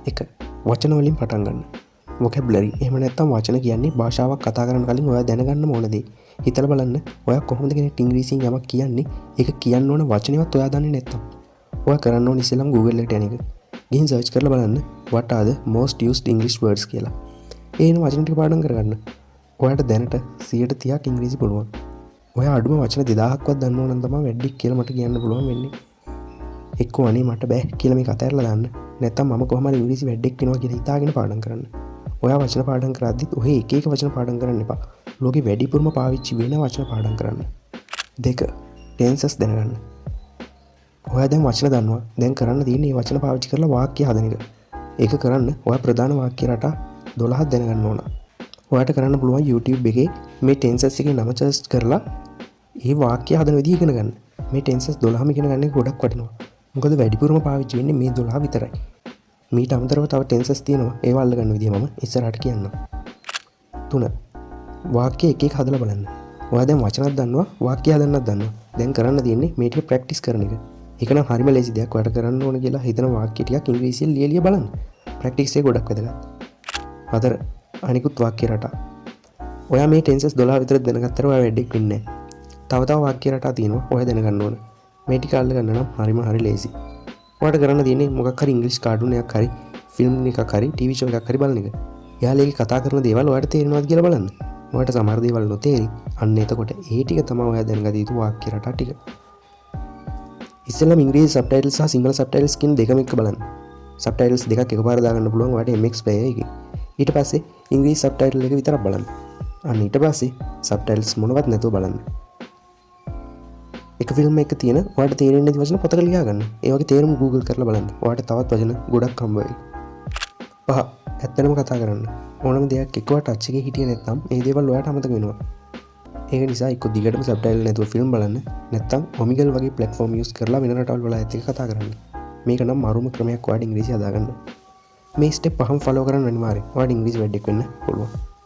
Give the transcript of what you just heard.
1. වචන වලින් පටන් ගන්න. vocabulary. එහෙම නැත්නම් වචන කියන්නේ භාෂාවක් කතා කරන කලින් ඔයා දැනගන්න ඕන දේ. හිතලා බලන්න ඔයා කොහොමද කෙනෙක් ඉංග්‍රීසියෙන් යමක් කියන්නේ ඒක කියන්න ඕන වචනේවත් ඔයා දන්නේ නැත්තම්. ඔයා කරන්න ඕන ඉස්සෙල්ලාම Google එකට යන එක. ගිහින් search කරලා බලන්න what are the most used English words කියලා. ඒ එන වචන ටික පාඩම් කරගන්න. ඔයාට දැනට 130ක් ඉංග්‍රීසි පුළුවන්. ඔයා අඩුම වචන 2000ක්වත් දන්න ඕන නම් තමයි වැඩි කියලා මට කියන්න පුළුවන් වෙන්නේ. එක්කෝ අනේ මට බෑ කියලා මේක අතහැරලා දාන්න. නැත්තම් මම කොහොම හරි ඉංග්‍රීසි වැඩික් වෙනවා කියලා හිතාගෙන පාඩම් කරන්න. ඔයා වචන පාඩම් කරද්දිත් ඔහේ එක එක වචන පාඩම් කරන්න එපා. ලෝකෙ වැඩිපුරම පාවිච්චි වෙන වචන පාඩම් කරන්න. 2. ටෙන්සස් දැනගන්න. ඔයා දැන් වචන දන්නවා. දැන් කරන්න තියෙන්නේ මේ වචන පාවිච්චි කරලා වාක්‍ය හදන එක. ඒක කරන්න ඔයා ප්‍රධාන වාක්‍ය රටා 12ක් දැනගන්න ඕන. ඔයාට කරන්න පුළුවන් YouTube එකේ මේ ටෙන්සස් එකේ නම සර්ච් කරලා මේ වාක්‍ය හදන විදිහ ඉගෙන ගන්න. මේ ටෙන්සස් 12ම ඉගෙන ගන්න එක ගොඩක් වටිනවා. මොකද වැඩිපුරම පාවිච්චි වෙන්නේ මේ 12 විතරයි. මීට අමතරව තව ටෙන්සස් තියෙනවා. ඒවා අල්ල ගන්න විදිහ මම ඉස්සරහට කියන්නම්. 3. වාක්‍ය එක එක හදලා බලන්න. ඔයා දැන් වචනක් දන්නවා, වාක්‍ය හදන්නත් දන්නවා. දැන් කරන්න තියෙන්නේ මේ ටික ප්‍රැක්ටිස් කරන එක. ඒක නම් හරිම ලේසි දෙයක්. ඔයාට කරන්න ඕන කියලා හිතන වාක්‍ය ටිකක් ඉංග්‍රීසියෙන් ලියලිය බලන්න. ප්‍රැක්ටිස් එක ගොඩක් වැදගත්. 4. අනිකුත් වාක්‍ය රටා. ඔයා මේ ටෙන්සස් 12 විතර දැනගත්තට ඔයා වැඩික් වෙන්නේ නැහැ. තව වාක්‍ය රටා තියෙනවා. ඔයා දැනගන්න ඕන. මේ ටික අල්ල ගන්න නම් හරි ලේසි. ඔයාට කරන්න තියෙන්නේ මොකක් හරි ඉංග්‍රීසි කාටුන් එකක් හරි ෆිල්ම් එකක් හරි ටීවී ෂෝ එකක් හරි බලන එක. යාළුවෙක් කතා කරන දේවල් ඔයාට තේරෙනවද කියලා බලන්න. ඔයාට සමහර දේවල් නොතේරි. අන්න එතකොට ඒ ටික තමයි ඔයා දැනගත යුතු වාක්‍ය රටා ටික. ඉස්සෙල්ලාම ඉංග්‍රීසි සබ්ටයිටල්ස් සහ සිංහල සබ්ටයිටල්ස් කියන දෙකම එක්ක බලන්න. සබ්ටයිටල්ස් දෙකක් එකපාර දාගන්න පුළුවන් ඔයාට MX Player එකේ. ඊට පස්සේ ඉංග්‍රීසි සබ්ටයිටල් එක විතරක් බලන්න. අන්න ඊට පස්සේ සබ්ටයිටල්ස් මොනවත් නැතුව බලන්න. එක ෆිල්ම් එක තියෙන ඔයාට තේරෙන්නේ නැති වචන පොතක ලියා ගන්න. ඒ වගේ තේරුම් Google කරලා බලන්න. ඔයාට තවත් වචන ගොඩක් හම්බ වෙයි. 5. ඇත්තටම කතා කරන්න. ඕනම දෙයක් එකව ටච් එකේ හිටියේ නැත්නම් ඒ දේවල් ඔයාට අමතක වෙනවා. ඒක නිසා එක්ක දිගටම සබ්ටයිටල් නැතුව ෆිල්ම් බලන්න. නැත්නම් Omegle වගේ platform use කරලා වෙන රටවල් වල ඇත් එක කතා කරන්න. මේක නම් මරුම ක්‍රමයක් ඔයාට ඉංග්‍රීසි හදාගන්න. මේ ස්ටෙප් 5ම ෆලෝ කරන්න අනිවාර්යයෙන්. ඔයාට ඉංග්‍රීසි වැඩික් වෙන්න පුළුවන්.